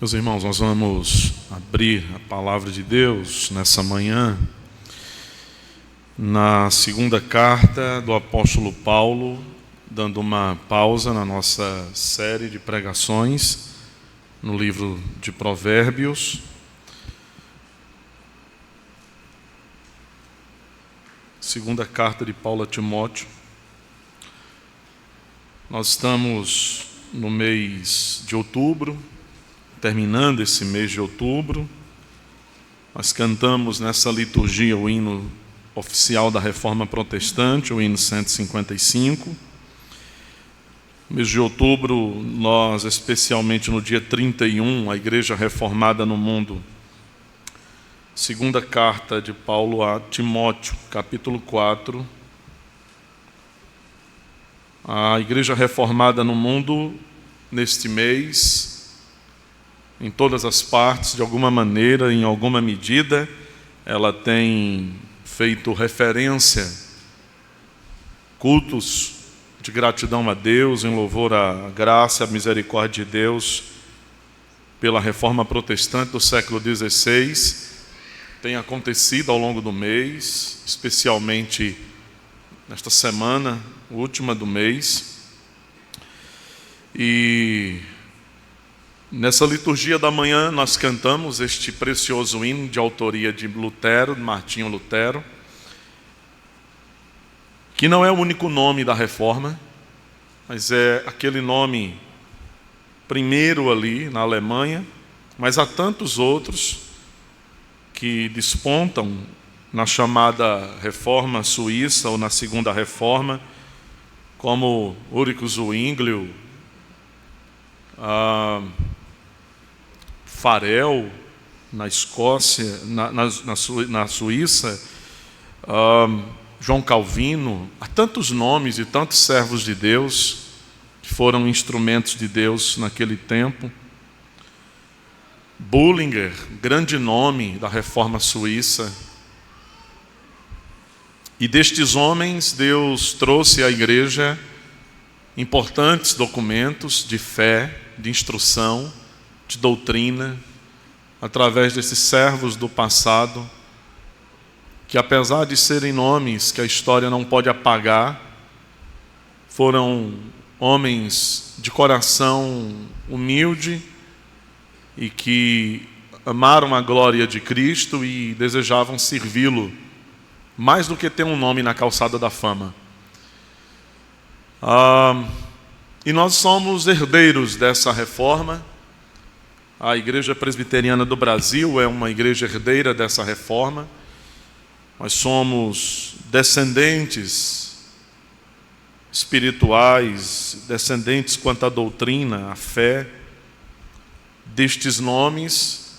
Meus irmãos, nós vamos abrir a palavra de Deus nessa manhã na segunda carta do apóstolo Paulo, dando uma pausa na nossa série de pregações no livro de Provérbios. Segunda carta de Paulo a Timóteo. Nós estamos no mês de outubro, terminando esse mês de outubro. Nós cantamos nessa liturgia o hino oficial da Reforma Protestante, o hino 155. No mês de outubro, nós, especialmente no dia 31, a Igreja Reformada no Mundo, segunda carta de Paulo a Timóteo, capítulo 4. A Igreja Reformada no Mundo, neste mês, em todas as partes, de alguma maneira, em alguma medida, ela tem feito referência, cultos de gratidão a Deus, em louvor à graça e à misericórdia de Deus, pela Reforma Protestante do século XVI, tem acontecido ao longo do mês, especialmente nesta semana, última do mês. E nessa liturgia da manhã nós cantamos este precioso hino de autoria de Lutero, de Martinho Lutero, que não é o único nome da Reforma, mas é aquele nome primeiro ali na Alemanha, mas há tantos outros que despontam na chamada Reforma Suíça ou na Segunda Reforma, como Ulrich Zwinglio, Farel na Escócia, na Suíça, João Calvino. Há tantos nomes e tantos servos de Deus que foram instrumentos de Deus naquele tempo. Bullinger, grande nome da Reforma Suíça. E destes homens, Deus trouxe à igreja importantes documentos de fé, de instrução, de doutrina, através desses servos do passado, que apesar de serem nomes que a história não pode apagar, foram homens de coração humilde e que amaram a glória de Cristo e desejavam servi-lo, mais do que ter um nome na calçada da fama. E nós somos herdeiros dessa reforma. A Igreja Presbiteriana do Brasil é uma igreja herdeira dessa reforma. Nós somos descendentes espirituais, descendentes quanto à doutrina, à fé, destes nomes,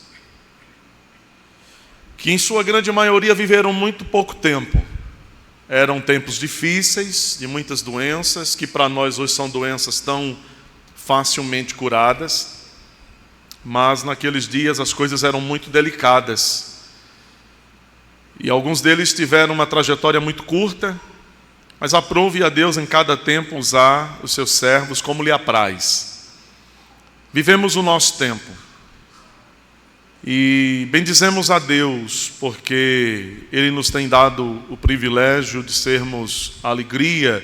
que em sua grande maioria viveram muito pouco tempo. Eram tempos difíceis, de muitas doenças, que para nós hoje são doenças tão facilmente curadas, mas naqueles dias as coisas eram muito delicadas. E alguns deles tiveram uma trajetória muito curta, mas aprove a Deus em cada tempo usar os seus servos como lhe apraz. Vivemos o nosso tempo e bendizemos a Deus porque Ele nos tem dado o privilégio de sermos a alegria,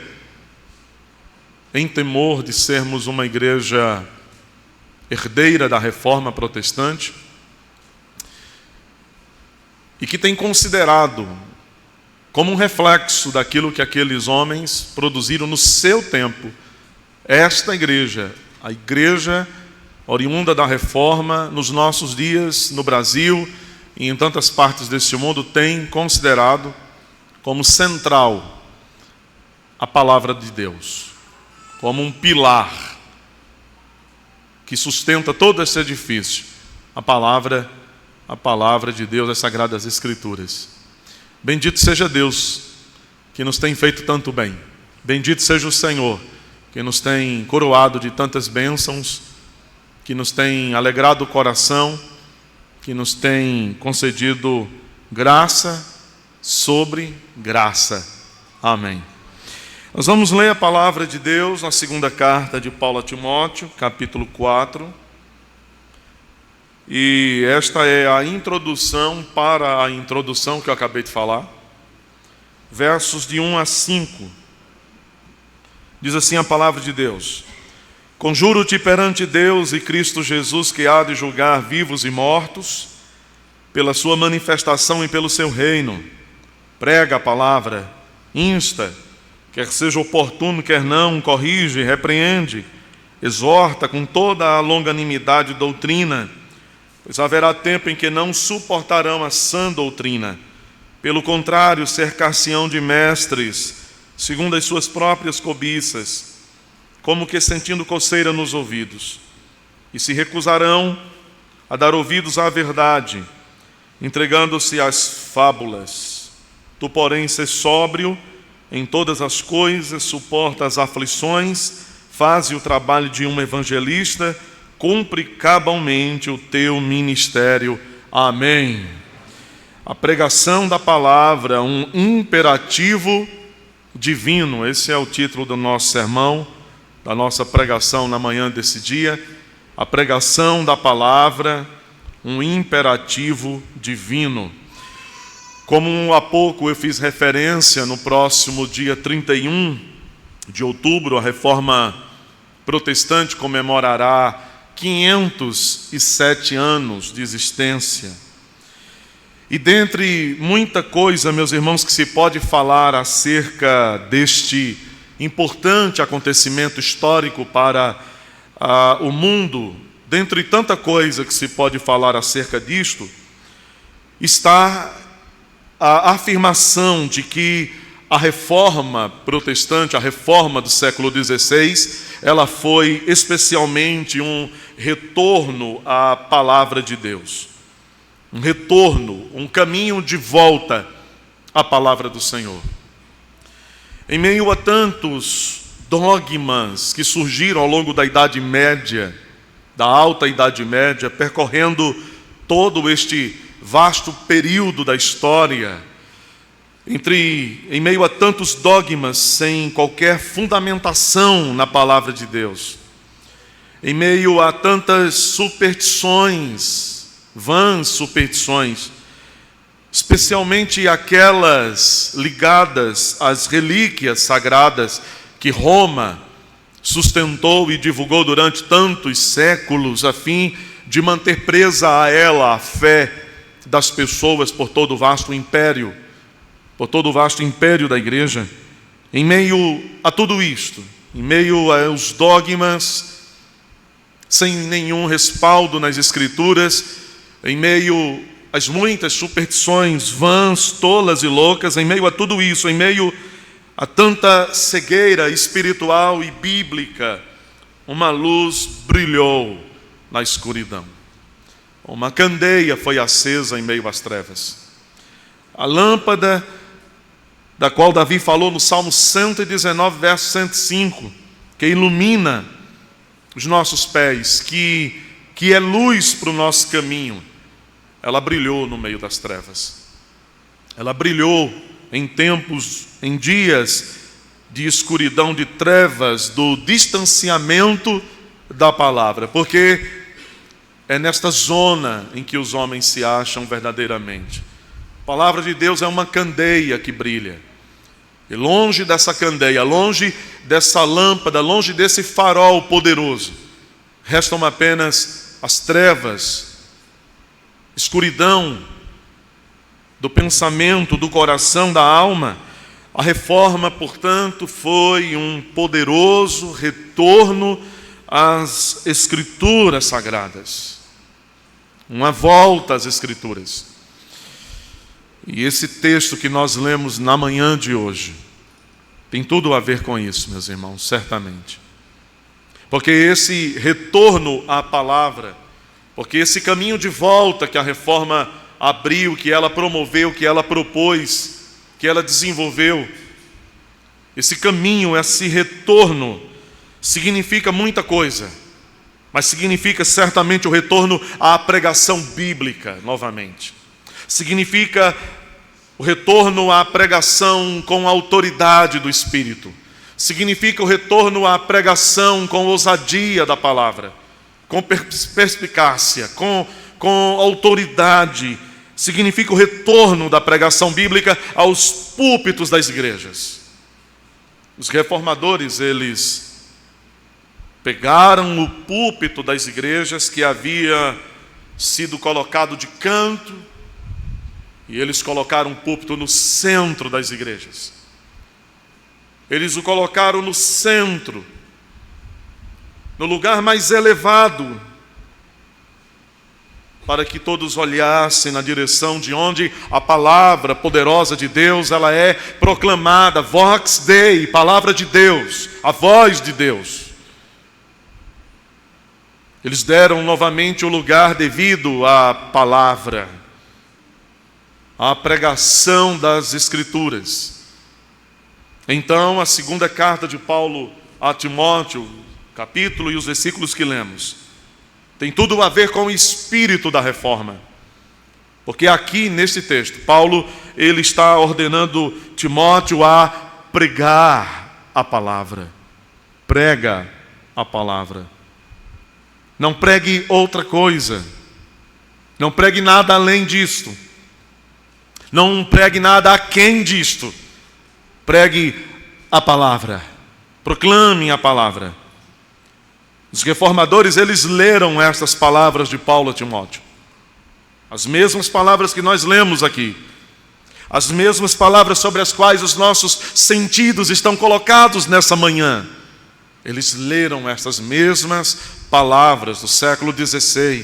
em temor de sermos uma igreja herdeira da Reforma Protestante e que tem considerado como um reflexo daquilo que aqueles homens produziram no seu tempo, esta igreja, a igreja oriunda da Reforma, nos nossos dias, no Brasil e em tantas partes deste mundo, tem considerado como central a palavra de Deus, como um pilar que sustenta todo esse edifício, a palavra de Deus, as Sagradas Escrituras. Bendito seja Deus, que nos tem feito tanto bem. Bendito seja o Senhor, que nos tem coroado de tantas bênçãos, que nos tem alegrado o coração, que nos tem concedido graça sobre graça. Amém. Nós vamos ler a palavra de Deus na segunda carta de Paulo a Timóteo, capítulo 4. E esta é a introdução para a introdução que eu acabei de falar. Versos de 1 a 5. Diz assim a palavra de Deus: Conjuro-te perante Deus e Cristo Jesus, que há de julgar vivos e mortos, pela sua manifestação e pelo seu reino. Prega a palavra, insta, quer seja oportuno, quer não, corrige, repreende, exorta com toda a longanimidade e doutrina, pois haverá tempo em que não suportarão a sã doutrina. Pelo contrário, cercar-se-ão de mestres, segundo as suas próprias cobiças, como que sentindo coceira nos ouvidos, e se recusarão a dar ouvidos à verdade, entregando-se às fábulas. Tu, porém, sê sóbrio em todas as coisas, suporta as aflições, faze o trabalho de um evangelista, cumpre cabalmente o teu ministério. Amém. A pregação da palavra, um imperativo divino. Esse é o título do nosso sermão, da nossa pregação na manhã desse dia. A pregação da palavra, um imperativo divino. Como há pouco eu fiz referência, no próximo dia 31 de outubro, a Reforma Protestante comemorará 507 anos de existência. E dentre muita coisa, meus irmãos, que se pode falar acerca deste importante acontecimento histórico para o mundo, dentre tanta coisa que se pode falar acerca disto, está a afirmação de que a reforma protestante, a reforma do século XVI, ela foi especialmente um retorno à palavra de Deus. Um retorno, um caminho de volta à palavra do Senhor. Em meio a tantos dogmas que surgiram ao longo da Idade Média, da Alta Idade Média, percorrendo todo este vasto período da história, em meio a tantos dogmas sem qualquer fundamentação na palavra de Deus, em meio a tantas superstições, vãs superstições, especialmente aquelas ligadas às relíquias sagradas que Roma sustentou e divulgou durante tantos séculos, a fim de manter presa a ela a fé das pessoas por todo o vasto império, da igreja. Em meio a tudo isto, em meio aos dogmas, sem nenhum respaldo nas Escrituras, em meio às muitas superstições vãs, tolas e loucas, em meio a tudo isso, em meio a tanta cegueira espiritual e bíblica, uma luz brilhou na escuridão. Uma candeia foi acesa em meio às trevas. A lâmpada da qual Davi falou no Salmo 119, verso 105, que ilumina os nossos pés, que é luz para o nosso caminho, ela brilhou no meio das trevas. Ela brilhou em tempos, em dias de escuridão, de trevas, do distanciamento da palavra, porque é nesta zona em que os homens se acham verdadeiramente. A palavra de Deus é uma candeia que brilha. E longe dessa candeia, longe dessa lâmpada, longe desse farol poderoso, restam apenas as trevas, escuridão do pensamento, do coração, da alma. A reforma, portanto, foi um poderoso retorno às Escrituras sagradas, uma volta às Escrituras. E esse texto que nós lemos na manhã de hoje tem tudo a ver com isso, meus irmãos, certamente. Porque esse retorno à palavra, porque esse caminho de volta que a reforma abriu, que ela promoveu, que ela propôs, que ela desenvolveu, esse caminho, esse retorno, significa muita coisa, mas significa certamente o retorno à pregação bíblica novamente. Significa o retorno à pregação com a autoridade do Espírito. Significa o retorno à pregação com ousadia da palavra, com perspicácia, com com autoridade, significa o retorno da pregação bíblica aos púlpitos das igrejas. Os reformadores, eles pegaram o púlpito das igrejas que havia sido colocado de canto e eles colocaram o púlpito no centro das igrejas. Eles o colocaram no centro, no lugar mais elevado, para que todos olhassem na direção de onde a palavra poderosa de Deus, ela é proclamada, Vox Dei, palavra de Deus, a voz de Deus. Eles deram novamente o lugar devido à palavra, à pregação das Escrituras. Então, a segunda carta de Paulo a Timóteo, capítulo e os versículos que lemos, tem tudo a ver com o espírito da reforma. Porque aqui, neste texto, Paulo, ele está ordenando Timóteo a pregar a palavra. Prega a palavra. Não pregue outra coisa. Não pregue nada além disto. Não pregue nada aquém disto. Pregue a palavra. Proclame a palavra. Os reformadores, eles leram estas palavras de Paulo a Timóteo. As mesmas palavras que nós lemos aqui. As mesmas palavras sobre as quais os nossos sentidos estão colocados nessa manhã. Eles leram estas mesmas palavras do século XVI.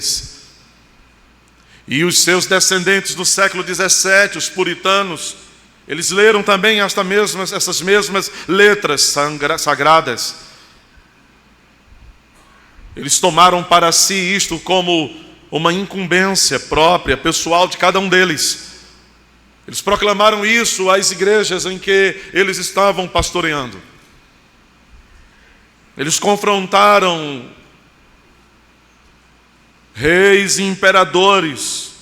E os seus descendentes do século XVII, os puritanos, eles leram também essas mesmas letras sagradas. Eles tomaram para si isto como uma incumbência própria, pessoal de cada um deles. Eles proclamaram isso às igrejas em que eles estavam pastoreando. Eles confrontaram reis e imperadores.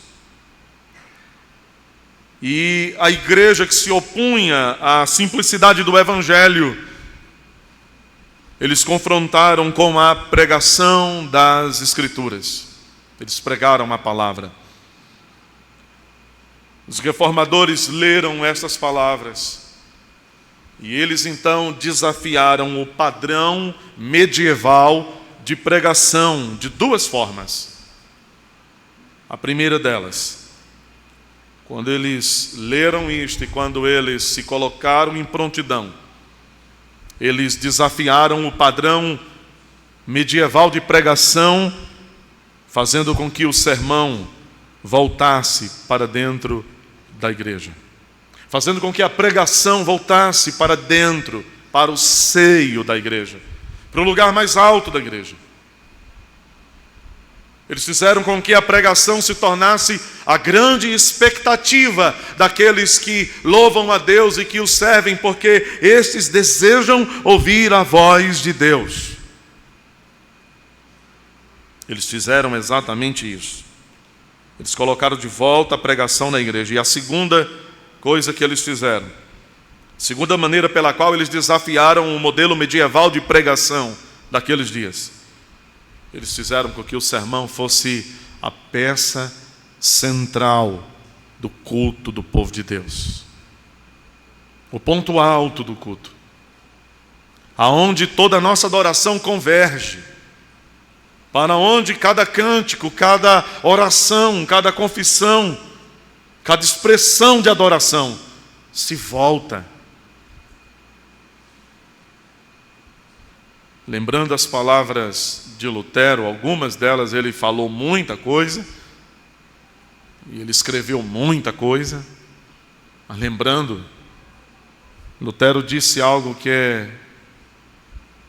E a igreja que se opunha à simplicidade do evangelho, eles confrontaram com a pregação das Escrituras. Eles pregaram a palavra. Os reformadores leram estas palavras. E eles então desafiaram o padrão medieval de pregação de duas formas. A primeira delas, quando eles leram isto e quando eles se colocaram em prontidão, eles desafiaram o padrão medieval de pregação, fazendo com que o sermão voltasse para dentro da igreja. Fazendo com que a pregação voltasse para dentro, para o seio da igreja, para o lugar mais alto da igreja. Eles fizeram com que a pregação se tornasse a grande expectativa daqueles que louvam a Deus e que o servem, porque estes desejam ouvir a voz de Deus. Eles fizeram exatamente isso. Eles colocaram de volta a pregação na igreja. E a segunda coisa que eles fizeram, segunda maneira pela qual eles desafiaram o modelo medieval de pregação daqueles dias, eles fizeram com que o sermão fosse a peça central do culto do povo de Deus. O ponto alto do culto. Aonde toda a nossa adoração converge. Para onde cada cântico, cada oração, cada confissão, cada expressão de adoração se volta. Lembrando as palavras de Lutero, algumas delas ele falou muita coisa, e ele escreveu muita coisa, mas lembrando, Lutero disse algo que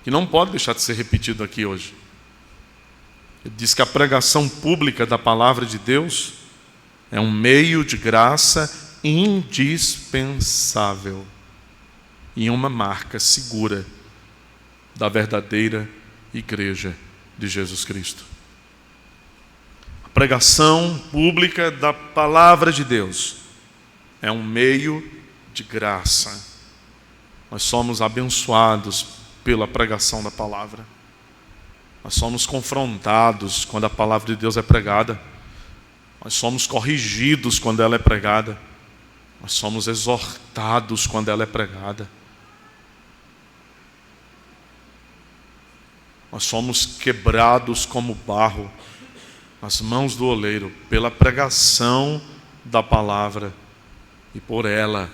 não pode deixar de ser repetido aqui hoje. Ele diz que a pregação pública da palavra de Deus é um meio de graça indispensável e uma marca segura da verdadeira igreja de Jesus Cristo. A pregação pública da palavra de Deus é um meio de graça. Nós somos abençoados pela pregação da palavra. Nós somos confrontados quando a palavra de Deus é pregada. Nós somos corrigidos quando ela é pregada. Nós somos exortados quando ela é pregada. Nós somos quebrados como barro nas mãos do oleiro pela pregação da palavra, e por ela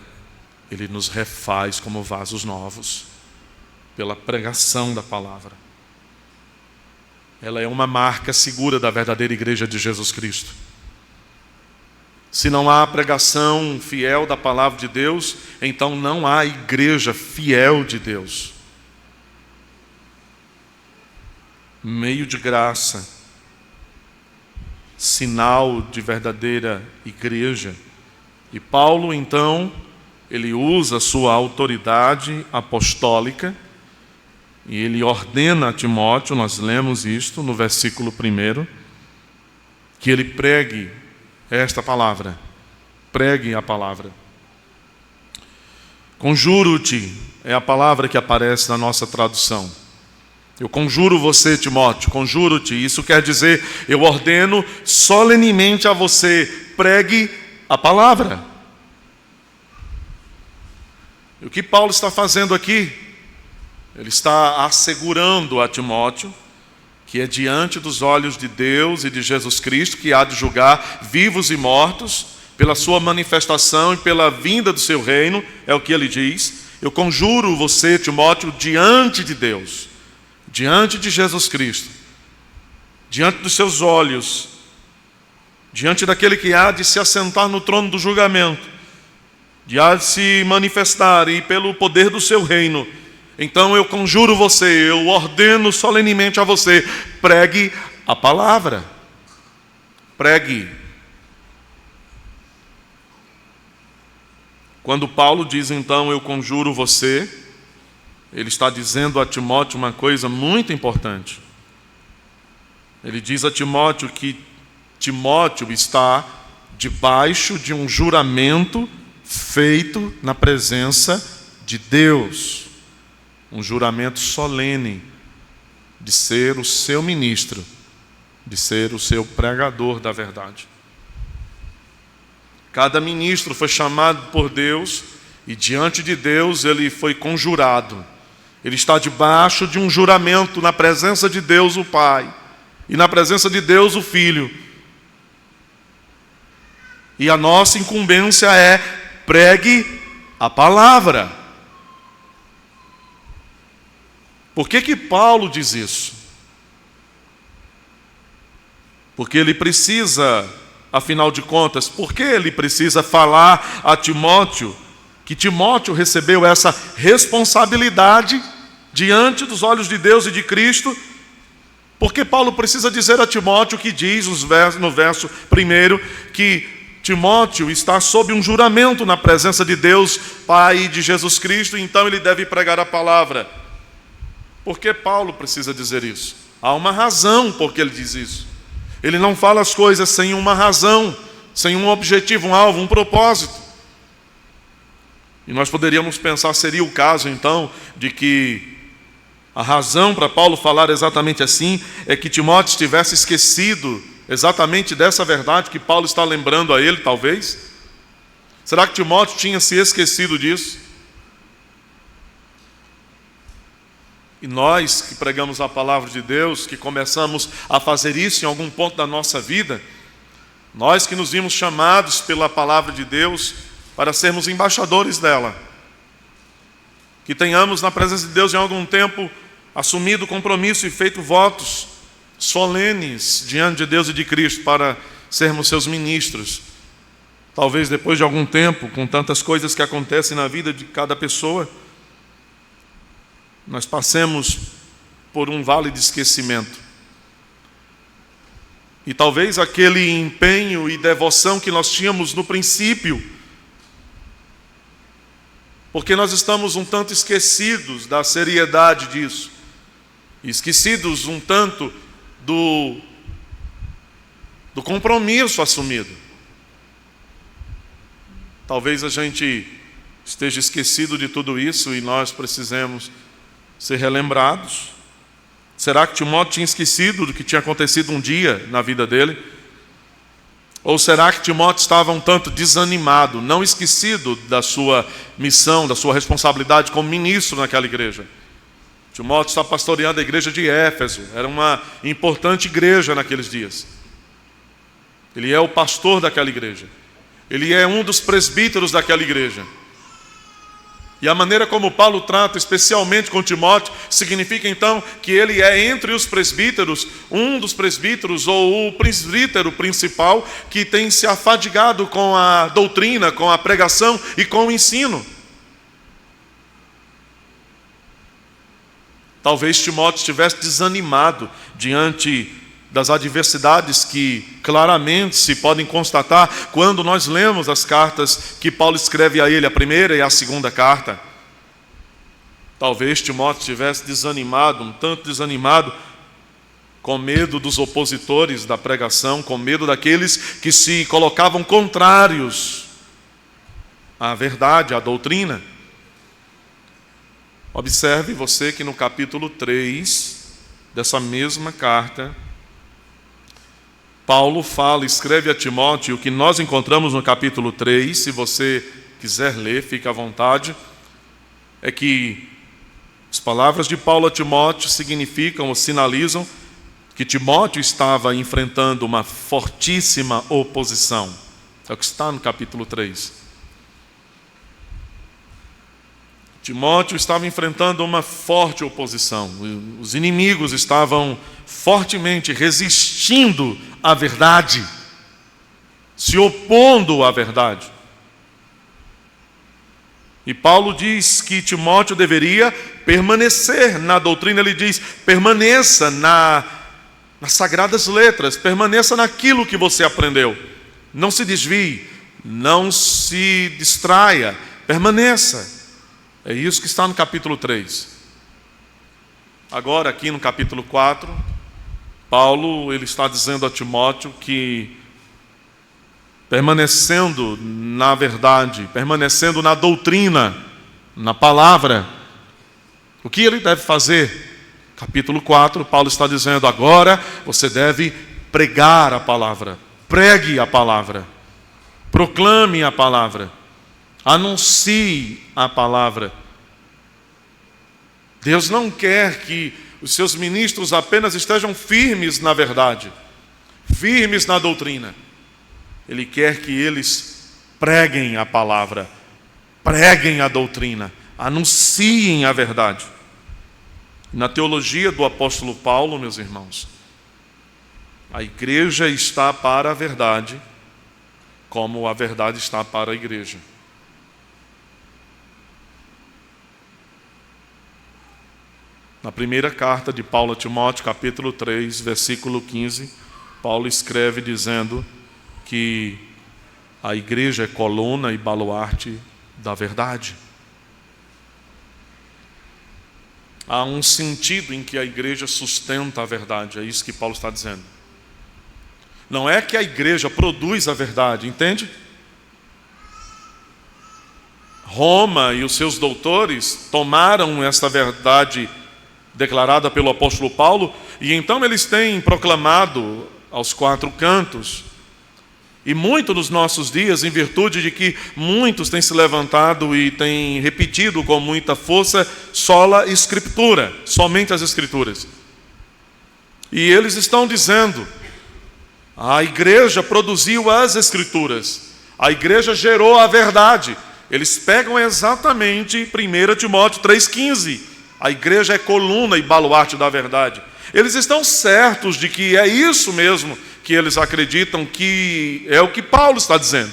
Ele nos refaz como vasos novos, pela pregação da palavra. Ela é uma marca segura da verdadeira igreja de Jesus Cristo. Se não há pregação fiel da palavra de Deus, então não há igreja fiel de Deus. Meio de graça, sinal de verdadeira igreja. E Paulo, então, ele usa a sua autoridade apostólica e ele ordena a Timóteo, nós lemos isto no versículo 1, que ele pregue esta palavra. Pregue a palavra. Conjuro-te é a palavra que aparece na nossa tradução. Eu conjuro você, Timóteo, conjuro-te. Isso quer dizer, eu ordeno solenemente a você, pregue a palavra. E o que Paulo está fazendo aqui? Ele está assegurando a Timóteo que é diante dos olhos de Deus e de Jesus Cristo que há de julgar vivos e mortos pela sua manifestação e pela vinda do seu reino, é o que ele diz. Eu conjuro você, Timóteo, diante de Deus, diante de Jesus Cristo, diante dos seus olhos, diante daquele que há de se assentar no trono do julgamento, de há de se manifestar e pelo poder do seu reino. Então eu conjuro você, eu ordeno solenemente a você, pregue a palavra. Pregue. Quando Paulo diz então, eu conjuro você, ele está dizendo a Timóteo uma coisa muito importante. Ele diz a Timóteo que Timóteo está debaixo de um juramento feito na presença de Deus. Um juramento solene de ser o seu ministro, de ser o seu pregador da verdade. Cada ministro foi chamado por Deus e diante de Deus ele foi conjurado. Ele está debaixo de um juramento na presença de Deus o Pai e na presença de Deus o Filho. E a nossa incumbência é pregue a palavra. Por que Paulo diz isso? Porque ele precisa, afinal de contas, por que ele precisa falar a Timóteo que Timóteo recebeu essa responsabilidade diante dos olhos de Deus e de Cristo? Porque Paulo precisa dizer a Timóteo que diz no verso 1 que Timóteo está sob um juramento na presença de Deus, Pai e de Jesus Cristo, então ele deve pregar a palavra. Por que Paulo precisa dizer isso? Há uma razão por que ele diz isso. Ele não fala as coisas sem uma razão, sem um objetivo, um alvo, um propósito. E nós poderíamos pensar, seria o caso então, de que a razão para Paulo falar exatamente assim é que Timóteo tivesse esquecido exatamente dessa verdade que Paulo está lembrando a ele, talvez? Será que Timóteo tinha se esquecido disso? E nós que pregamos a palavra de Deus, que começamos a fazer isso em algum ponto da nossa vida, nós que nos vimos chamados pela palavra de Deus para sermos embaixadores dela, que tenhamos na presença de Deus em algum tempo assumido compromisso e feito votos solenes diante de Deus e de Cristo para sermos seus ministros. Talvez depois de algum tempo, com tantas coisas que acontecem na vida de cada pessoa, nós passemos por um vale de esquecimento. E talvez aquele empenho e devoção que nós tínhamos no princípio, porque nós estamos um tanto esquecidos da seriedade disso, esquecidos um tanto do compromisso assumido. Talvez a gente esteja esquecido de tudo isso e nós precisemos ser relembrados. Será que Timóteo tinha esquecido do que tinha acontecido um dia na vida dele? Ou será que Timóteo estava um tanto desanimado, não esquecido da sua missão, da sua responsabilidade como ministro naquela igreja? Timóteo está pastoreando a igreja de Éfeso, era uma importante igreja naqueles dias. Ele é o pastor daquela igreja. Ele é um dos presbíteros daquela igreja. E a maneira como Paulo trata, especialmente com Timóteo, significa então que ele é entre os presbíteros, um dos presbíteros ou o presbítero principal que tem se afadigado com a doutrina, com a pregação e com o ensino. Talvez Timóteo estivesse desanimado diante das adversidades que claramente se podem constatar quando nós lemos as cartas que Paulo escreve a ele, a primeira e a segunda carta. Talvez Timóteo estivesse desanimado, um tanto desanimado, com medo dos opositores da pregação, com medo daqueles que se colocavam contrários à verdade, à doutrina. Observe você que no capítulo 3 dessa mesma carta, Paulo fala, escreve a Timóteo, o que nós encontramos no capítulo 3, se você quiser ler, fique à vontade, é que as palavras de Paulo a Timóteo significam ou sinalizam que Timóteo estava enfrentando uma fortíssima oposição. É o que está no capítulo 3. Timóteo estava enfrentando uma forte oposição. Os inimigos estavam fortemente resistindo à verdade, se opondo à verdade. E Paulo diz que Timóteo deveria permanecer na doutrina. Ele diz, permaneça nas sagradas letras, permaneça naquilo que você aprendeu. Não se desvie, não se distraia, permaneça. É isso que está no capítulo 3. Agora, aqui no capítulo 4, Paulo ele está dizendo a Timóteo que, permanecendo na verdade, permanecendo na doutrina, na palavra, o que ele deve fazer? Capítulo 4, Paulo está dizendo, agora você deve pregar a palavra, pregue a palavra, proclame a palavra, anuncie a palavra. Deus não quer que os seus ministros apenas estejam firmes na verdade, firmes na doutrina. Ele quer que eles preguem a palavra, preguem a doutrina, anunciem a verdade. Na teologia do apóstolo Paulo, meus irmãos, a igreja está para a verdade, como a verdade está para a igreja. Na primeira carta de Paulo a Timóteo, capítulo 3, versículo 15, Paulo escreve dizendo que a igreja é coluna e baluarte da verdade. Há um sentido em que a igreja sustenta a verdade, é isso que Paulo está dizendo. Não é que a igreja produz a verdade, entende? Roma e os seus doutores tomaram esta verdade declarada pelo apóstolo Paulo, e então eles têm proclamado aos quatro cantos, e muito nos nossos dias, em virtude de que muitos têm se levantado e têm repetido com muita força, sola escritura, somente as escrituras. E eles estão dizendo, a igreja produziu as escrituras, a igreja gerou a verdade. Eles pegam exatamente 1 Timóteo 3,15, a igreja é coluna e baluarte da verdade. Eles estão certos de que é isso mesmo que eles acreditam que é o que Paulo está dizendo.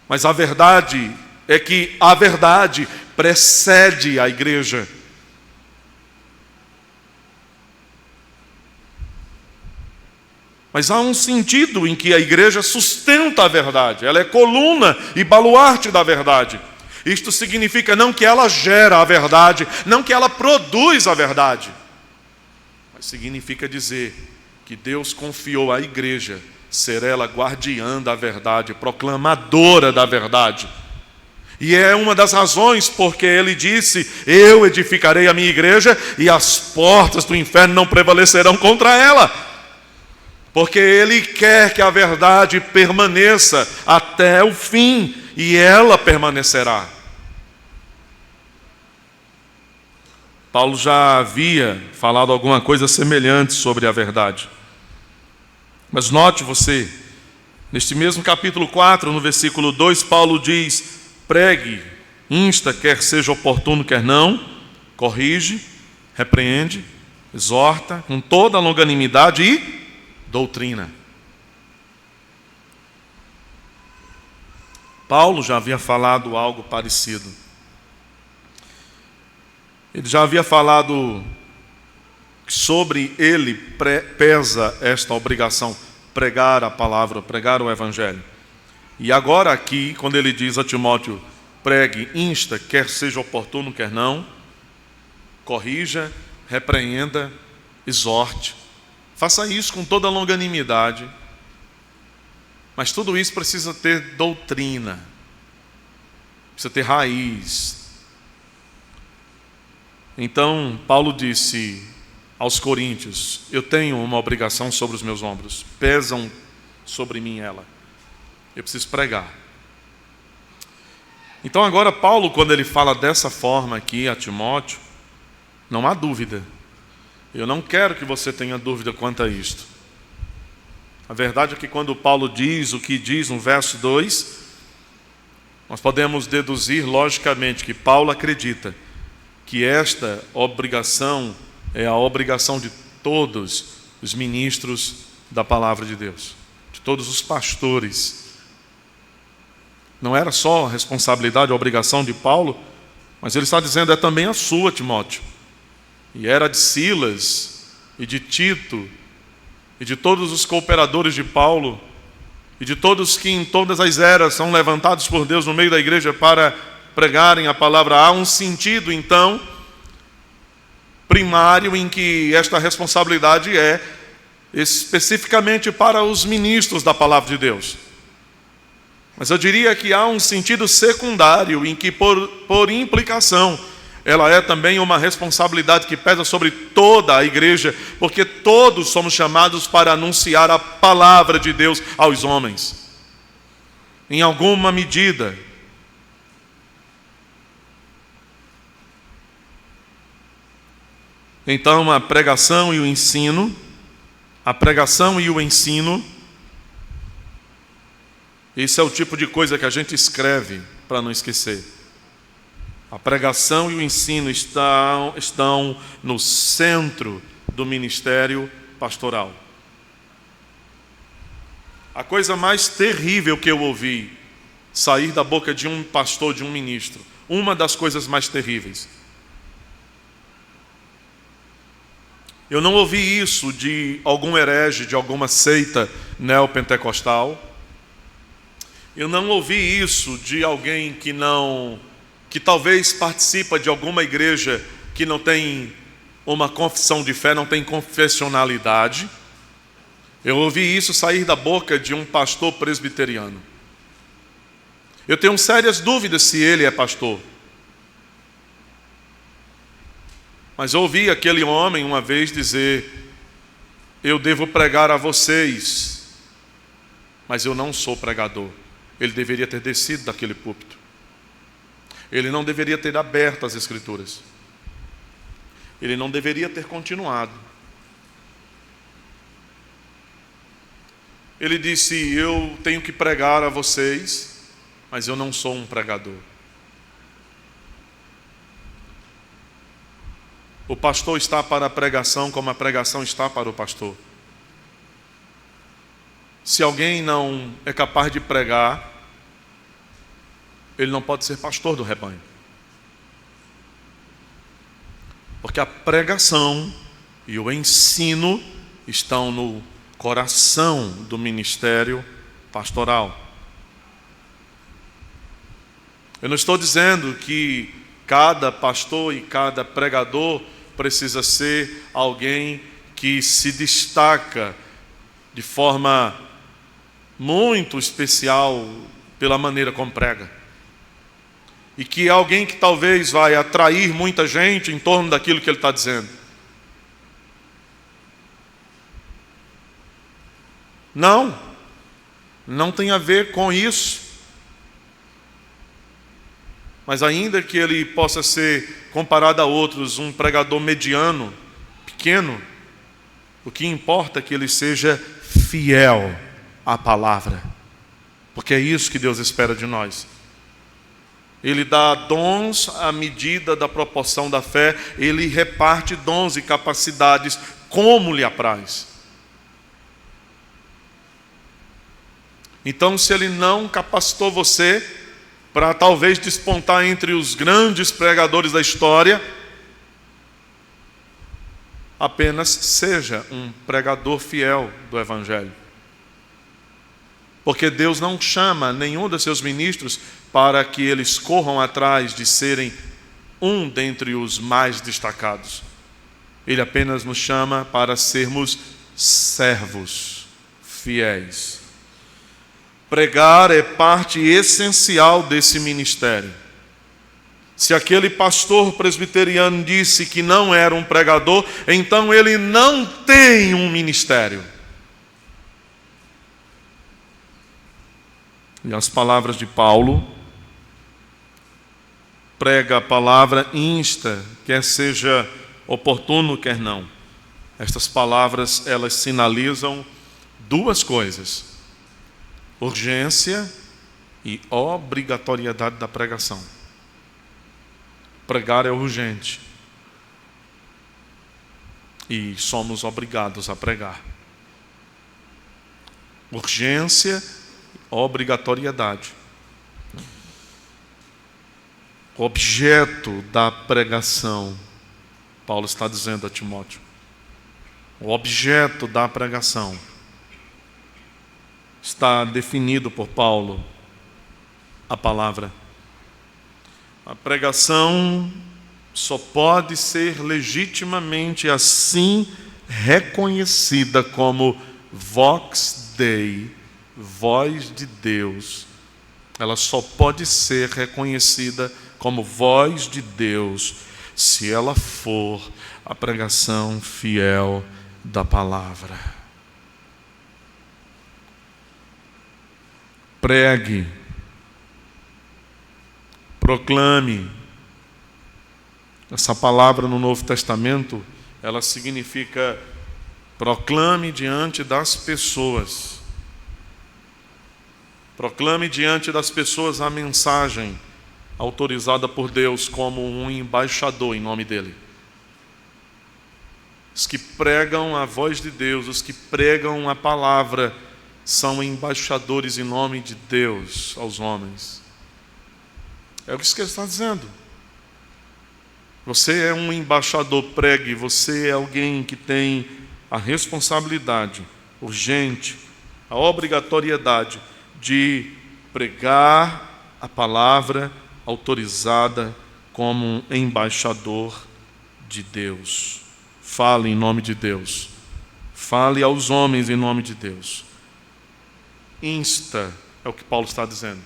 Mas a verdade é que a verdade precede a igreja. Mas há um sentido em que a igreja sustenta a verdade, ela é coluna e baluarte da verdade. Isto significa não que ela gera a verdade, não que ela produz a verdade, mas significa dizer que Deus confiou à igreja ser ela guardiã da verdade, proclamadora da verdade. E é uma das razões porque ele disse, eu edificarei a minha igreja e as portas do inferno não prevalecerão contra ela. porque Ele quer que a verdade permaneça até o fim, e ela permanecerá. Paulo já havia falado alguma coisa semelhante sobre a verdade. Mas note você, neste mesmo capítulo 4, no versículo 2, Paulo diz: pregue, insta, quer seja oportuno, quer não, corrige, repreende, exorta, com toda a longanimidade e doutrina. Paulo já havia falado algo parecido. Ele já havia falado que sobre ele pesa esta obrigação, pregar a palavra, pregar o evangelho. E agora aqui, quando ele diz a Timóteo, pregue, insta, quer seja oportuno, quer não, corrija, repreenda, exorte. Faça isso com toda a longanimidade. Mas tudo isso precisa ter doutrina, precisa ter raiz. Então, Paulo disse aos coríntios: eu tenho uma obrigação sobre os meus ombros, pesam sobre mim ela. Eu preciso pregar. Então agora Paulo, quando ele fala dessa forma aqui a Timóteo, não há dúvida. Eu não quero que você tenha dúvida quanto a isto. A verdade é que quando Paulo diz o que diz no verso 2, nós podemos deduzir logicamente que Paulo acredita que esta obrigação é a obrigação de todos os ministros da palavra de Deus, de todos os pastores. Não era só a responsabilidade, a obrigação de Paulo, mas ele está dizendo é também a sua, Timóteo. E era de Silas e de Tito e de todos os cooperadores de Paulo e de todos que em todas as eras são levantados por Deus no meio da igreja para pregarem a palavra. Há um sentido, então, primário em que esta responsabilidade é especificamente para os ministros da palavra de Deus. Mas eu diria que há um sentido secundário em que, por implicação, ela é também uma responsabilidade que pesa sobre toda a igreja, porque todos somos chamados para anunciar a palavra de Deus aos homens. Em alguma medida. Então, a pregação e o ensino, esse é o tipo de coisa que a gente escreve para não esquecer. A pregação e o ensino estão no centro do ministério pastoral. A coisa mais terrível que eu ouvi sair da boca de um pastor, de um ministro, uma das coisas mais terríveis. Eu não ouvi isso de algum herege, de alguma seita neopentecostal. Eu não ouvi isso de alguém que talvez participa de alguma igreja que não tem uma confissão de fé, não tem confessionalidade. Eu ouvi isso sair da boca de um pastor presbiteriano. Eu tenho sérias dúvidas se ele é pastor. Mas eu ouvi aquele homem uma vez dizer: eu devo pregar a vocês, mas eu não sou pregador. Ele deveria ter descido daquele púlpito. Ele não deveria ter aberto as Escrituras. Ele não deveria ter continuado. Ele disse: eu tenho que pregar a vocês, mas eu não sou um pregador. O pastor está para a pregação como a pregação está para o pastor. Se alguém não é capaz de pregar, ele não pode ser pastor do rebanho. Porque a pregação e o ensino estão no coração do ministério pastoral. Eu não estou dizendo que cada pastor e cada pregador precisa ser alguém que se destaca de forma muito especial pela maneira como prega. E que é alguém que talvez vai atrair muita gente em torno daquilo que ele está dizendo. Não tem a ver com isso. Mas ainda que ele possa ser comparado a outros, um pregador mediano, pequeno, o que importa é que ele seja fiel à palavra, porque é isso que Deus espera de nós. Ele dá dons à medida da proporção da fé, ele reparte dons e capacidades como lhe apraz. Então, se ele não capacitou você para talvez despontar entre os grandes pregadores da história, apenas seja um pregador fiel do Evangelho. Porque Deus não chama nenhum dos seus ministros para que eles corram atrás de serem um dentre os mais destacados. Ele apenas nos chama para sermos servos fiéis. Pregar é parte essencial desse ministério. Se aquele pastor presbiteriano disse que não era um pregador, então ele não tem um ministério. E as palavras de Paulo: prega a palavra, insta, quer seja oportuno, quer não. Estas palavras, elas sinalizam duas coisas: urgência e obrigatoriedade da pregação. Pregar é urgente e somos obrigados a pregar. Urgência e obrigatoriedade. O objeto da pregação, Paulo está dizendo a Timóteo, o objeto da pregação está definido por Paulo: a palavra. A pregação só pode ser legitimamente assim reconhecida como vox Dei, voz de Deus. Ela só pode ser reconhecida como voz de Deus se ela for a pregação fiel da palavra. Pregue, proclame. Essa palavra no Novo Testamento, ela significa proclame diante das pessoas. Proclame diante das pessoas a mensagem autorizada por Deus como um embaixador em nome dele. Os que pregam a voz de Deus, os que pregam a palavra, são embaixadores em nome de Deus aos homens. É isso que ele está dizendo. Você é um embaixador, pregue. Você é alguém que tem a responsabilidade urgente, a obrigatoriedade de pregar a palavra autorizada como um embaixador de Deus. Fale em nome de Deus. Fale aos homens em nome de Deus. Insta, é o que Paulo está dizendo.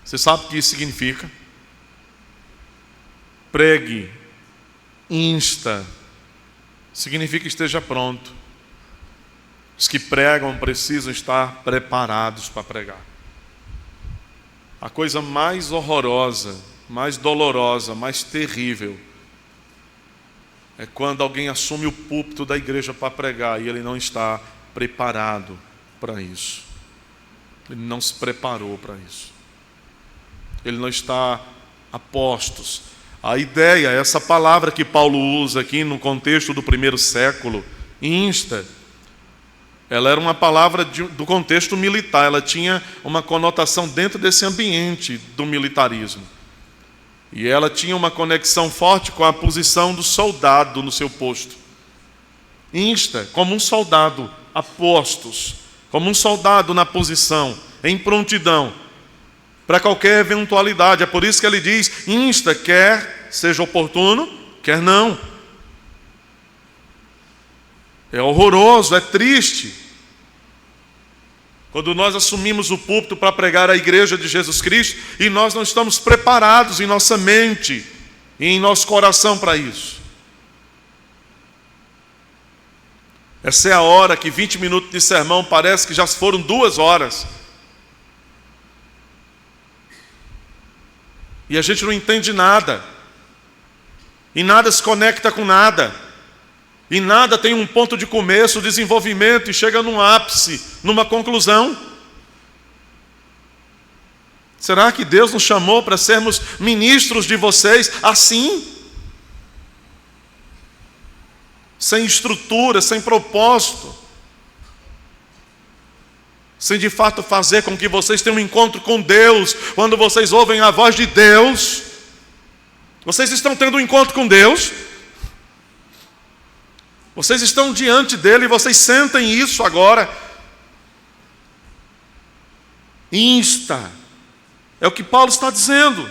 Você sabe o que isso significa? Pregue, insta, significa que esteja pronto. Os que pregam precisam estar preparados para pregar. A coisa mais horrorosa, mais dolorosa, mais terrível é quando alguém assume o púlpito da igreja para pregar e ele não está preparado para isso. Ele não se preparou para isso. Ele não está a postos. A ideia, essa palavra que Paulo usa aqui no contexto do primeiro século, insta, ela era uma palavra do contexto militar, ela tinha uma conotação dentro desse ambiente do militarismo. E ela tinha uma conexão forte com a posição do soldado no seu posto. Insta, como um soldado a postos, como um soldado na posição, em prontidão, para qualquer eventualidade. É por isso que ele diz, insta, quer seja oportuno, quer não. É horroroso, é triste quando nós assumimos o púlpito para pregar a igreja de Jesus Cristo e nós não estamos preparados em nossa mente e em nosso coração para isso. Essa é a hora que 20 minutos de sermão parece que já foram 2 horas. E a gente não entende nada. E nada se conecta com nada. E nada tem um ponto de começo, desenvolvimento e chega num ápice, numa conclusão. Será que Deus nos chamou para sermos ministros de vocês assim? Sem estrutura, sem propósito. Sem de fato fazer com que vocês tenham um encontro com Deus. Quando vocês ouvem a voz de Deus, vocês estão tendo um encontro com Deus. Vocês estão diante dele e vocês sentem isso agora. Insta. É o que Paulo está dizendo.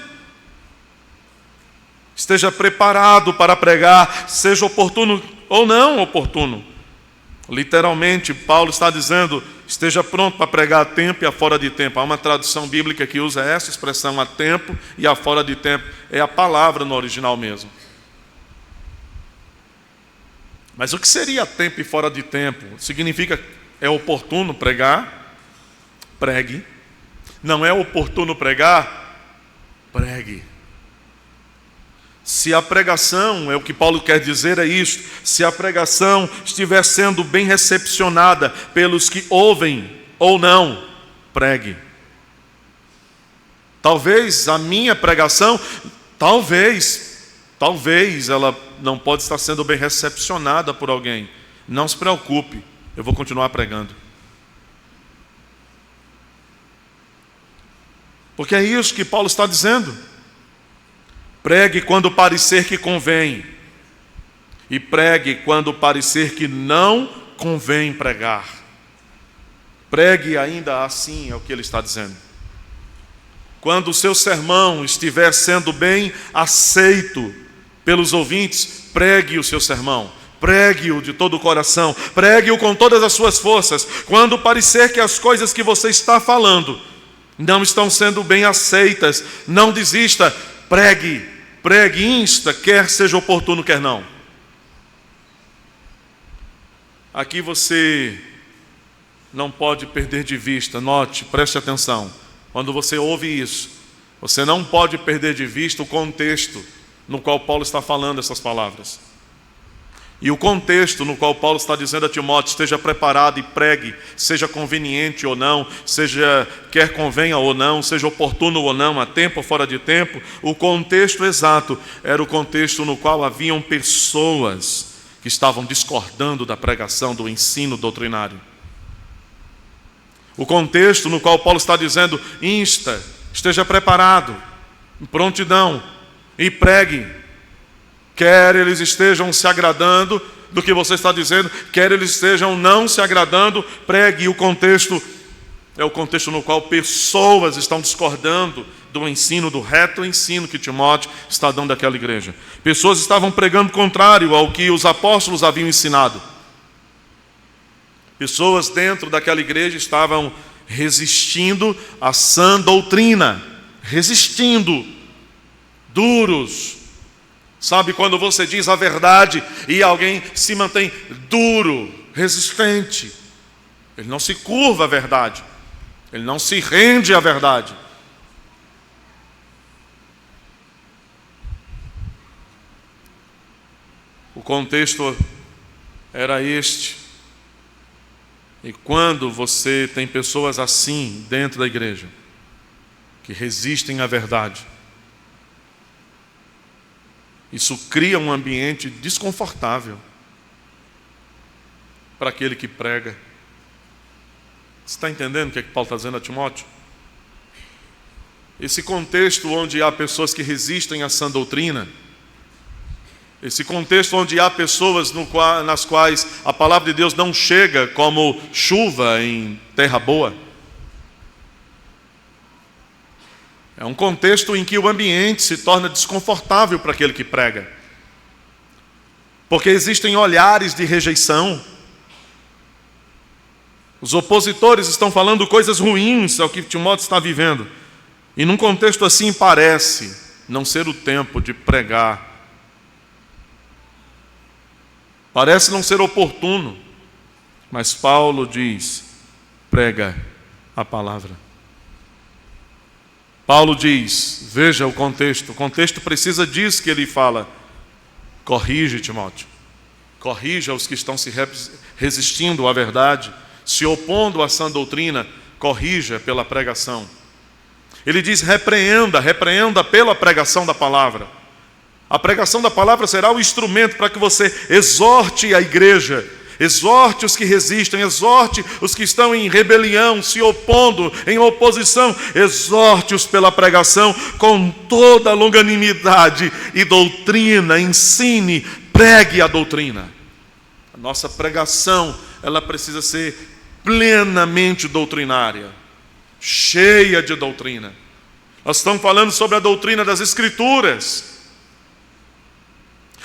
Esteja preparado para pregar, seja oportuno ou não oportuno. Literalmente, Paulo está dizendo, esteja pronto para pregar a tempo e a fora de tempo. Há uma tradução bíblica que usa essa expressão, a tempo e a fora de tempo. É a palavra no original mesmo. Mas o que seria tempo e fora de tempo? Significa, é oportuno pregar? Pregue. Não é oportuno pregar? Pregue. Se a pregação, é o que Paulo quer dizer, é isso. Se a pregação estiver sendo bem recepcionada pelos que ouvem ou não, pregue. Talvez a minha pregação, talvez ela não pode estar sendo bem recepcionada por alguém. Não se preocupe, eu vou continuar pregando. Porque é isso que Paulo está dizendo. Pregue quando parecer que convém. E pregue quando parecer que não convém pregar. Pregue ainda assim, é o que ele está dizendo. Quando o seu sermão estiver sendo bem aceito pelos ouvintes, pregue o seu sermão. Pregue-o de todo o coração. Pregue-o com todas as suas forças. Quando parecer que as coisas que você está falando não estão sendo bem aceitas, não desista. Pregue. Pregue, insta, quer seja oportuno, quer não. Aqui você não pode perder de vista, note, preste atenção. Quando você ouve isso, você não pode perder de vista o contexto no qual Paulo está falando essas palavras. E o contexto no qual Paulo está dizendo a Timóteo, esteja preparado e pregue, seja conveniente ou não, seja quer convenha ou não, seja oportuno ou não, a tempo ou fora de tempo, o contexto exato era o contexto no qual haviam pessoas que estavam discordando da pregação, do ensino doutrinário. O contexto no qual Paulo está dizendo, insta, esteja preparado, em prontidão e pregue. Quer eles estejam se agradando do que você está dizendo, quer eles estejam não se agradando, pregue. E o contexto é o contexto no qual pessoas estão discordando do ensino, do reto ensino que Timóteo está dando àquela igreja. Pessoas estavam pregando contrário ao que os apóstolos haviam ensinado. Pessoas dentro daquela igreja estavam resistindo à sã doutrina, resistindo, duros. Sabe quando você diz a verdade e alguém se mantém duro, resistente? Ele não se curva à verdade. Ele não se rende à verdade. O contexto era este. E quando você tem pessoas assim dentro da igreja, que resistem à verdade, isso cria um ambiente desconfortável para aquele que prega. Você está entendendo o que Paulo está dizendo a Timóteo? Esse contexto onde há pessoas que resistem à sã doutrina, esse contexto onde há pessoas nas quais a palavra de Deus não chega como chuva em terra boa, é um contexto em que o ambiente se torna desconfortável para aquele que prega. Porque existem olhares de rejeição. Os opositores estão falando coisas ruins ao que Timóteo está vivendo. E num contexto assim parece não ser o tempo de pregar. Parece não ser oportuno. Mas Paulo diz: prega a palavra. Paulo diz, veja o contexto precisa disso que ele fala: corrige, Timóteo, corrija os que estão se resistindo à verdade, se opondo à sã doutrina, corrija pela pregação. Ele diz: repreenda pela pregação da palavra. A pregação da palavra será o instrumento para que você exorte a igreja, exorte os que resistem, exorte os que estão em rebelião, se opondo, em oposição, exorte-os pela pregação com toda longanimidade e doutrina, ensine, pregue a doutrina. A nossa pregação, ela precisa ser plenamente doutrinária, cheia de doutrina. Nós estamos falando sobre a doutrina das Escrituras.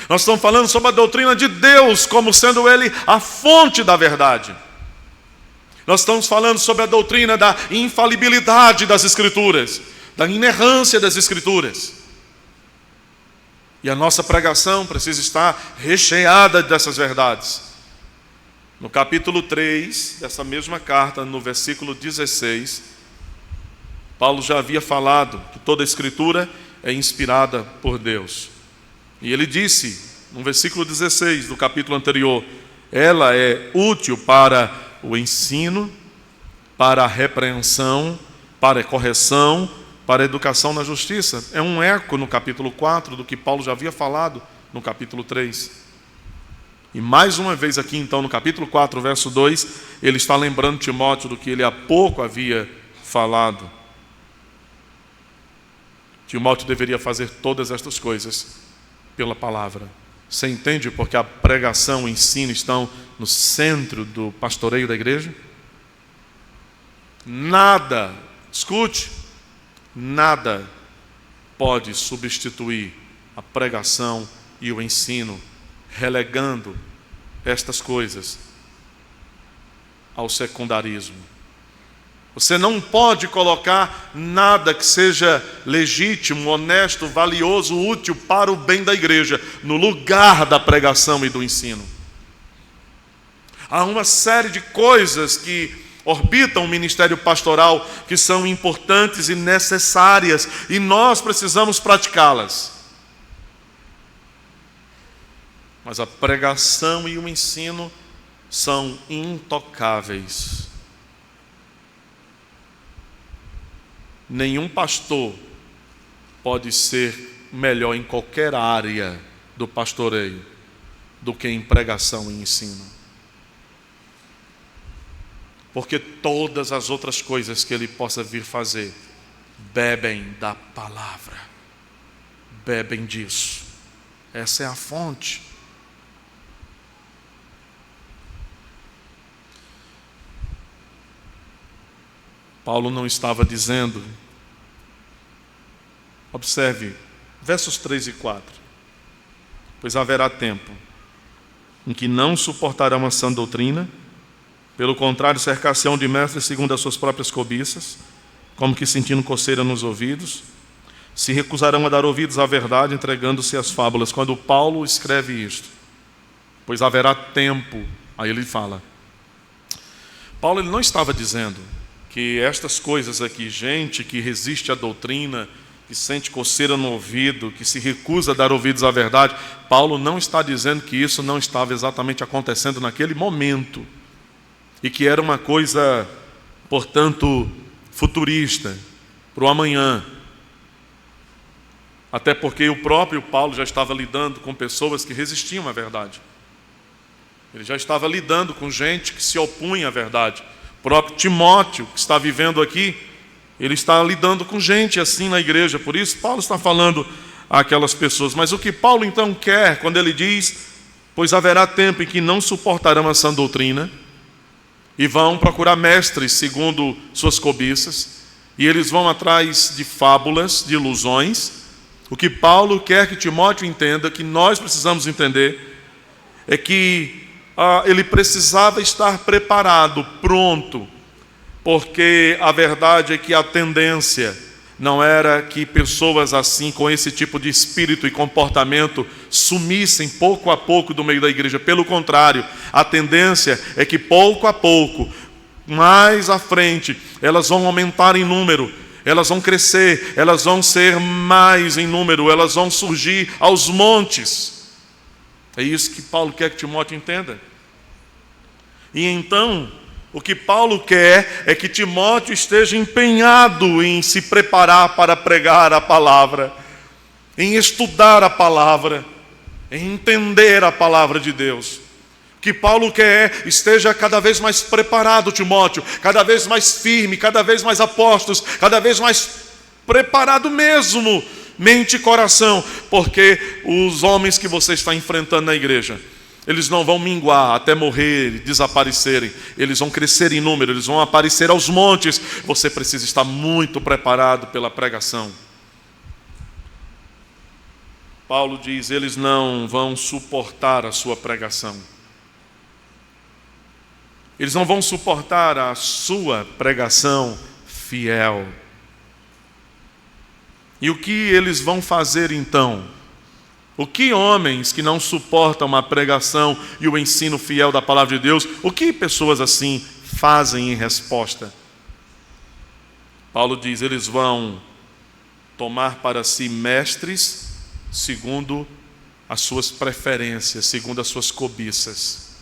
Nós estamos falando sobre a doutrina de Deus, como sendo Ele a fonte da verdade. Nós estamos falando sobre a doutrina da infalibilidade das Escrituras, da inerrância das Escrituras. E a nossa pregação precisa estar recheada dessas verdades. No capítulo 3 dessa mesma carta, no versículo 16, Paulo já havia falado que toda a Escritura é inspirada por Deus. E ele disse, no versículo 16 do capítulo anterior, ela é útil para o ensino, para a repreensão, para a correção, para a educação na justiça. É um eco no capítulo 4 do que Paulo já havia falado no capítulo 3. E mais uma vez aqui então no capítulo 4, verso 2, ele está lembrando Timóteo do que ele há pouco havia falado. Timóteo deveria fazer todas estas coisas pela palavra. Você entende porque a pregação e o ensino estão no centro do pastoreio da igreja? Nada, escute, nada pode substituir a pregação e o ensino, relegando estas coisas ao secundarismo. Você não pode colocar nada que seja legítimo, honesto, valioso, útil para o bem da igreja no lugar da pregação e do ensino. Há uma série de coisas que orbitam o ministério pastoral que são importantes e necessárias e nós precisamos praticá-las. Mas a pregação e o ensino são intocáveis. Nenhum pastor pode ser melhor em qualquer área do pastoreio do que em pregação e ensino. Porque todas as outras coisas que ele possa vir fazer bebem da palavra, bebem disso. Essa é a fonte. Paulo não estava dizendo, observe, versos 3 e 4. Pois haverá tempo em que não suportarão a sã doutrina, pelo contrário, cercar-se-ão de mestres segundo as suas próprias cobiças, como que sentindo coceira nos ouvidos, se recusarão a dar ouvidos à verdade, entregando-se às fábulas. Quando Paulo escreve isto, pois haverá tempo, aí ele fala, Paulo ele não estava dizendo que estas coisas aqui, gente que resiste à doutrina, que sente coceira no ouvido, que se recusa a dar ouvidos à verdade, Paulo não está dizendo que isso não estava exatamente acontecendo naquele momento, e que era uma coisa, portanto, futurista, para o amanhã. Até porque o próprio Paulo já estava lidando com pessoas que resistiam à verdade. Ele já estava lidando com gente que se opunha à verdade. O próprio Timóteo, que está vivendo aqui, ele está lidando com gente assim na igreja. Por isso, Paulo está falando àquelas pessoas. Mas o que Paulo então quer, quando ele diz, pois haverá tempo em que não suportarão a sã doutrina, e vão procurar mestres segundo suas cobiças, e eles vão atrás de fábulas, de ilusões. O que Paulo quer que Timóteo entenda, que nós precisamos entender, é que ele precisava estar preparado, pronto, porque a verdade é que a tendência não era que pessoas assim, com esse tipo de espírito e comportamento, sumissem pouco a pouco do meio da igreja. Pelo contrário, a tendência é que pouco a pouco, mais à frente, elas vão aumentar em número, elas vão crescer, elas vão ser mais em número, elas vão surgir aos montes. É isso que Paulo quer que Timóteo entenda. E então, o que Paulo quer é que Timóteo esteja empenhado em se preparar para pregar a palavra, em estudar a palavra, em entender a palavra de Deus. O que Paulo quer esteja cada vez mais preparado, Timóteo, cada vez mais firme, cada vez mais a postos, cada vez mais preparado mesmo, mente e coração, porque os homens que você está enfrentando na igreja, eles não vão minguar até morrer, desaparecerem. Eles vão crescer em número, eles vão aparecer aos montes. Você precisa estar muito preparado pela pregação. Paulo diz, eles não vão suportar a sua pregação. Eles não vão suportar a sua pregação fiel. E o que eles vão fazer então? O que homens que não suportam a pregação e o ensino fiel da palavra de Deus, o que pessoas assim fazem em resposta? Paulo diz, eles vão tomar para si mestres segundo as suas preferências, segundo as suas cobiças.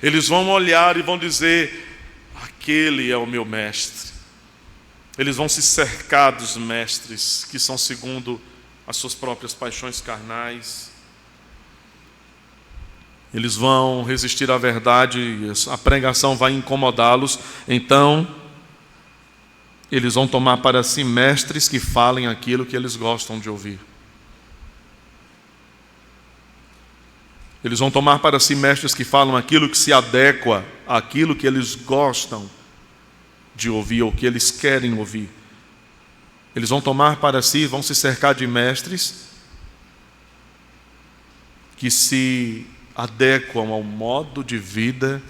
Eles vão olhar e vão dizer, aquele é o meu mestre. Eles vão se cercar dos mestres que são segundo as suas próprias paixões carnais. Eles vão resistir à verdade, a pregação vai incomodá-los. Então, eles vão tomar para si mestres que falem aquilo que eles gostam de ouvir. Eles vão tomar para si mestres que falam aquilo que se adequa àquilo que eles gostam de ouvir ou que eles querem ouvir. Eles vão tomar para si, vão se cercar de mestres que se adequam ao modo de vida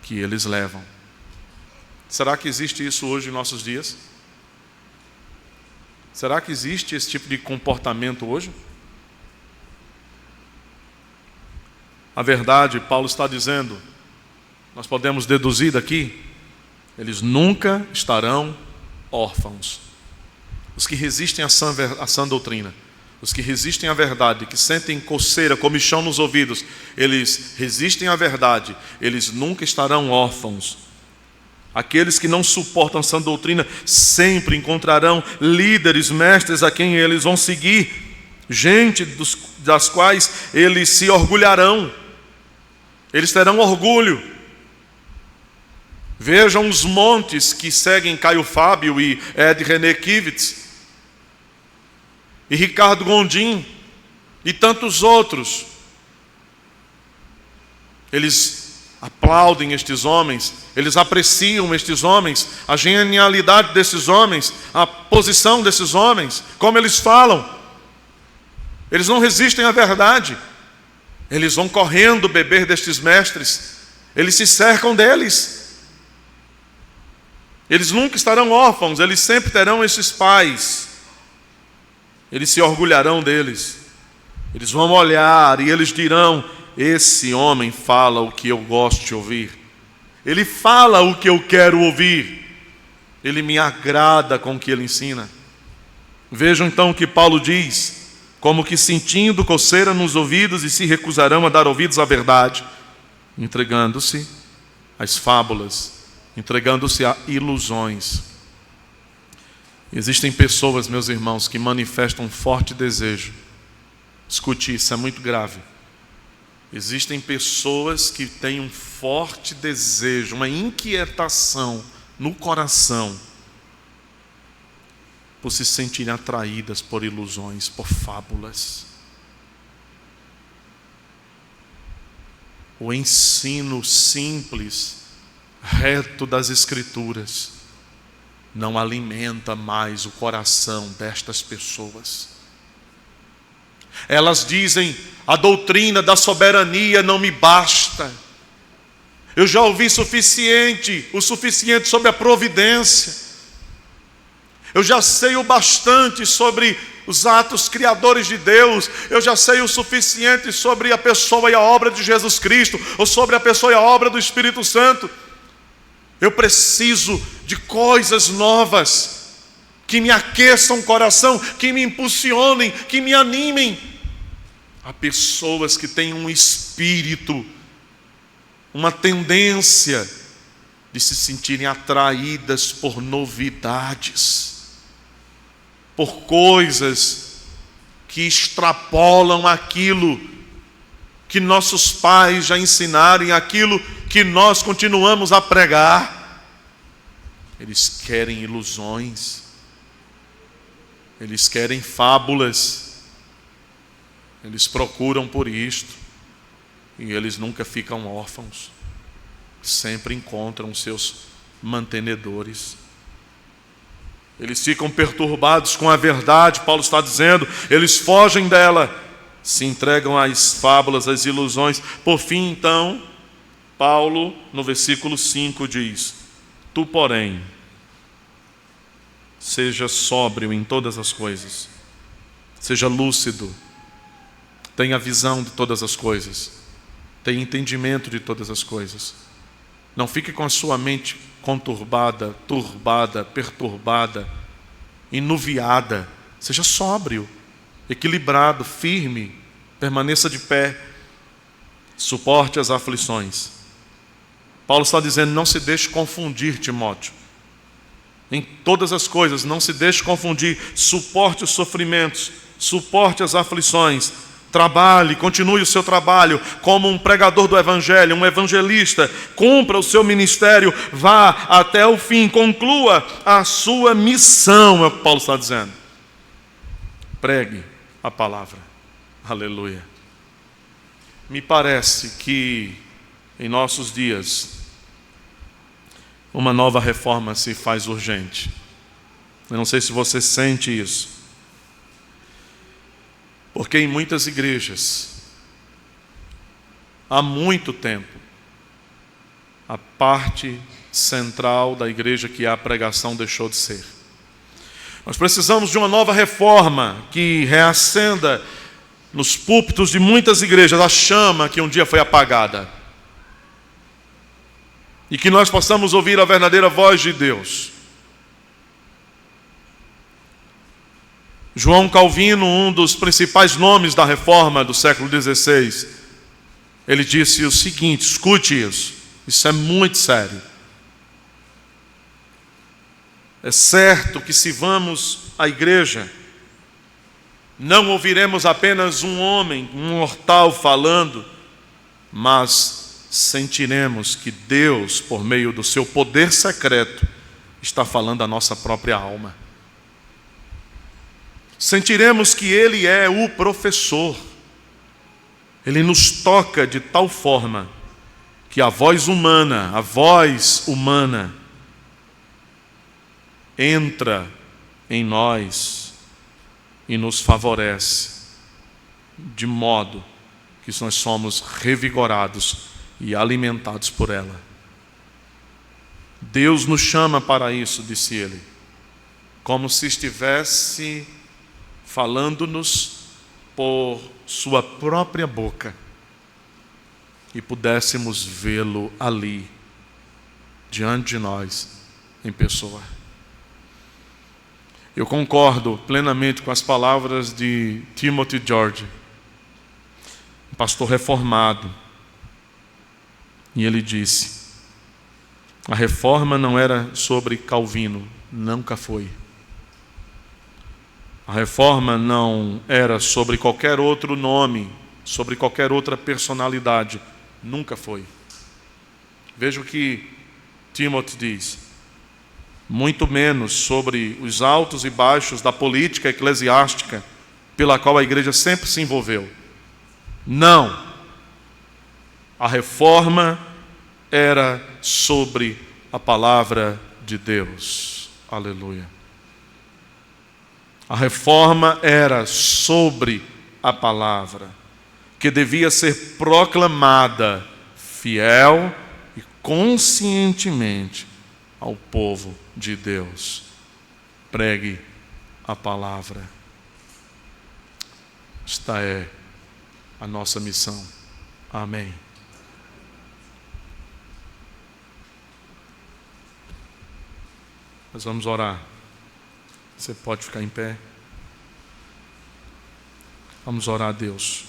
que eles levam. Será que existe isso hoje em nossos dias? Será que existe esse tipo de comportamento hoje? A verdade, Paulo está dizendo, nós podemos deduzir daqui, eles nunca estarão órfãos. Os que resistem à sã doutrina, os que resistem à verdade, que sentem coceira, comichão nos ouvidos, eles resistem à verdade, eles nunca estarão órfãos. Aqueles que não suportam a sã doutrina sempre encontrarão líderes, mestres a quem eles vão seguir, gente das quais eles se orgulharão, eles terão orgulho. Vejam os montes que seguem Caio Fábio e Ed René Kivitz, e Ricardo Gondim, e tantos outros. Eles aplaudem estes homens, eles apreciam estes homens, a genialidade desses homens, a posição desses homens, como eles falam. Eles não resistem à verdade, eles vão correndo beber destes mestres, eles se cercam deles. Eles nunca estarão órfãos, eles sempre terão esses pais. Eles se orgulharão deles. Eles vão olhar e eles dirão, esse homem fala o que eu gosto de ouvir. Ele fala o que eu quero ouvir. Ele me agrada com o que ele ensina. Vejam então o que Paulo diz, como que sentindo coceira nos ouvidos e se recusarão a dar ouvidos à verdade, entregando-se às fábulas, entregando-se a ilusões. Existem pessoas, meus irmãos, que manifestam um forte desejo. Escute, isso é muito grave. Existem pessoas que têm um forte desejo, uma inquietação no coração, por se sentirem atraídas por ilusões, por fábulas. O ensino simples, reto das Escrituras, não alimenta mais o coração destas pessoas. Elas dizem, a doutrina da soberania não me basta. Eu já ouvi o suficiente sobre a providência. Eu já sei o bastante sobre os atos criadores de Deus. Eu já sei o suficiente sobre a pessoa e a obra de Jesus Cristo, ou sobre a pessoa e a obra do Espírito Santo. Eu preciso de coisas novas, que me aqueçam o coração, que me impulsionem, que me animem. Há pessoas que têm um espírito, uma tendência de se sentirem atraídas por novidades, por coisas que extrapolam aquilo que nossos pais já ensinaram, aquilo que nós continuamos a pregar. Eles querem ilusões, eles querem fábulas, eles procuram por isto, e eles nunca ficam órfãos, sempre encontram seus mantenedores. Eles ficam perturbados com a verdade, Paulo está dizendo, eles fogem dela, se entregam às fábulas, às ilusões. Por fim, então, Paulo, no versículo 5 diz: tu, porém, seja sóbrio em todas as coisas, seja lúcido, tenha visão de todas as coisas, tenha entendimento de todas as coisas. Não fique com a sua mente conturbada, turbada, perturbada, enuviada. Seja sóbrio, equilibrado, firme, permaneça de pé, suporte as aflições. Paulo está dizendo: não se deixe confundir, Timóteo. Em todas as coisas, não se deixe confundir. Suporte os sofrimentos, suporte as aflições. Trabalhe, continue o seu trabalho como um pregador do Evangelho, um evangelista. Cumpra o seu ministério, vá até o fim, conclua a sua missão, é o que Paulo está dizendo. Pregue a palavra. Aleluia. Me parece que em nossos dias uma nova reforma se faz urgente. Eu não sei se você sente isso. Porque em muitas igrejas, há muito tempo, a parte central da igreja, que é a pregação, deixou de ser. Nós precisamos de uma nova reforma que reacenda nos púlpitos de muitas igrejas a chama que um dia foi apagada. E que nós possamos ouvir a verdadeira voz de Deus. João Calvino, um dos principais nomes da reforma do século XVI, ele disse o seguinte: escute isso é muito sério. É certo que se vamos à igreja, não ouviremos apenas um homem, um mortal falando, mas sentiremos que Deus, por meio do seu poder secreto, está falando à nossa própria alma. Sentiremos que Ele é o professor. Ele nos toca de tal forma que a voz humana entra em nós e nos favorece, de modo que nós somos revigorados e alimentados por ela. Deus nos chama para isso, disse ele, como se estivesse falando-nos por sua própria boca e pudéssemos vê-lo ali, diante de nós, em pessoa. Eu concordo plenamente com as palavras de Timothy George, um pastor reformado, e ele disse: a reforma não era sobre Calvino, nunca foi. A reforma não era sobre qualquer outro nome, sobre qualquer outra personalidade. Nunca foi. Veja o que Timothy diz. Muito menos sobre os altos e baixos da política eclesiástica pela qual a igreja sempre se envolveu. Não. A reforma era sobre a palavra de Deus. Aleluia. A reforma era sobre a palavra, que devia ser proclamada fiel e conscientemente ao povo de Deus. pregue a palavra. Esta é a nossa missão. Amém. Nós vamos orar. Você pode ficar em pé. Vamos orar a Deus.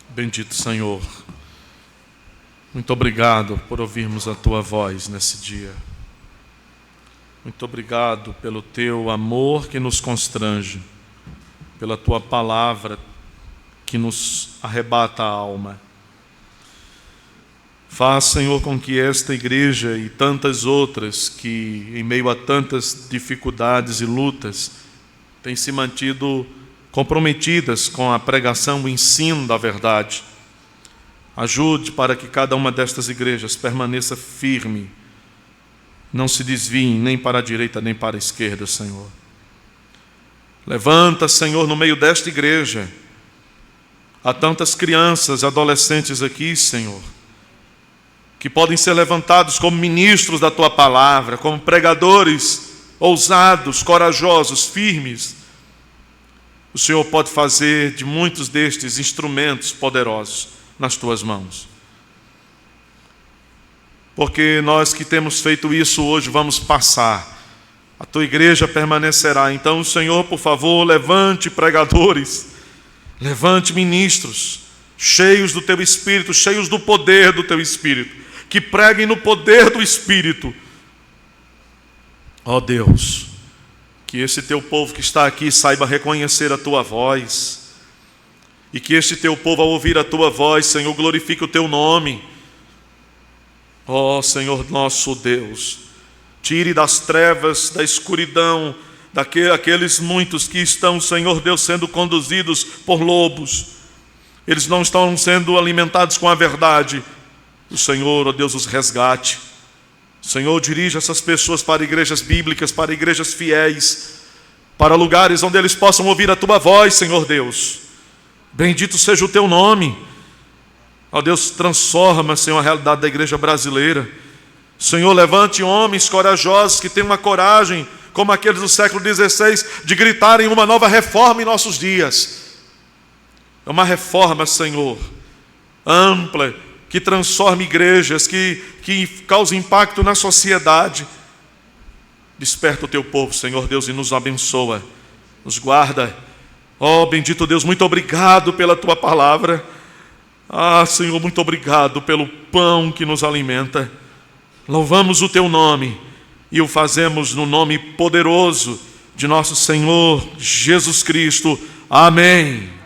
Bendito Senhor, muito obrigado por ouvirmos a Tua voz nesse dia. Muito obrigado pelo Teu amor que nos constrange, pela Tua palavra que nos arrebata a alma. Faz, Senhor, com que esta igreja e tantas outras que, em meio a tantas dificuldades e lutas, têm se mantido comprometidas com a pregação, o ensino da verdade. Ajude para que cada uma destas igrejas permaneça firme, não se desviem nem para a direita nem para a esquerda, Senhor. Levanta, Senhor, no meio desta igreja, há tantas crianças, adolescentes aqui, Senhor, que podem ser levantados como ministros da Tua palavra, como pregadores ousados, corajosos, firmes. O Senhor pode fazer de muitos destes instrumentos poderosos nas Tuas mãos. Porque nós que temos feito isso hoje vamos passar. A Tua igreja permanecerá. Então, Senhor, por favor, levante pregadores, levante ministros, cheios do Teu Espírito, cheios do poder do Teu Espírito, que preguem no poder do Espírito. Ó Deus, que esse Teu povo que está aqui saiba reconhecer a Tua voz, e que este Teu povo, ao ouvir a Tua voz, Senhor, glorifique o Teu nome. Ó Senhor nosso Deus, tire das trevas, da escuridão, daqueles muitos que estão, Senhor Deus, sendo conduzidos por lobos. Eles não estão sendo alimentados com a verdade. O Senhor, ó Deus, os resgate. Senhor, dirija essas pessoas para igrejas bíblicas, para igrejas fiéis, para lugares onde eles possam ouvir a Tua voz, Senhor Deus. Bendito seja o Teu nome. Ó Deus, transforma, Senhor, a realidade da igreja brasileira. Senhor, levante homens corajosos que tenham uma coragem, como aqueles do século XVI, de gritarem uma nova reforma em nossos dias. É uma reforma, Senhor, ampla, que transforme igrejas, que cause impacto na sociedade. Desperta o Teu povo, Senhor Deus, e nos abençoa, nos guarda. Ó bendito Deus, muito obrigado pela Tua palavra. Senhor, muito obrigado pelo pão que nos alimenta. Louvamos o Teu nome e o fazemos no nome poderoso de nosso Senhor Jesus Cristo. Amém.